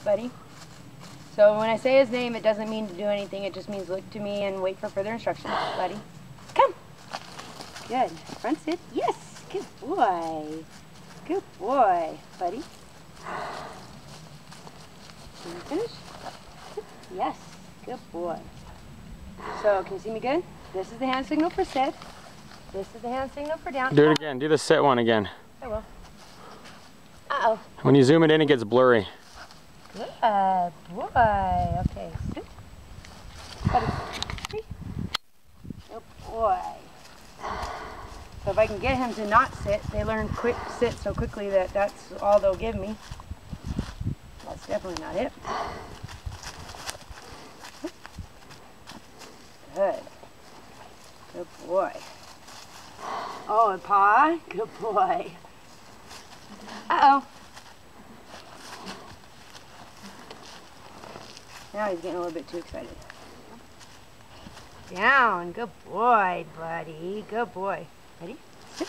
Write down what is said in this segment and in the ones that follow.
buddy. So when I say his name, it doesn't mean to do anything. It just means look to me and wait for further instructions, buddy. Come. Good. Front sit. Yes. Good boy. Good boy, buddy. Can you finish? Yes. Good boy. So, can you see me good? This is the hand signal for sit. This is the hand signal for down. Do it again. Do the sit one again. I will. Uh-oh. When you zoom it in, it gets blurry. Good boy. Okay, sit. Buddy. Good boy. So if I can get him to not sit, they learn quick sit so quickly that that's all they'll give me. That's definitely not it. Good. Good boy. Oh, and paw. Good boy. Uh-oh. Now he's getting a little bit too excited. Down. Good boy, buddy. Good boy. Ready? Sit.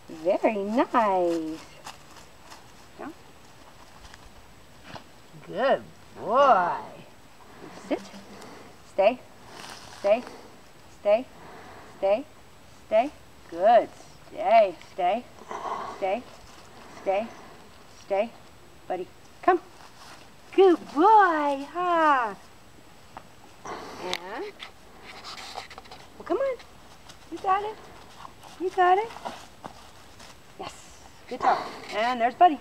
Very nice. Down. Good boy. Sit. Stay. Stay. Stay. Stay. Stay. Good. Stay. Stay. Stay. Stay. Stay. Buddy. Come. Good boy, huh? And, well, come on. You got it. You got it. Yes. Good job. And there's Buddy.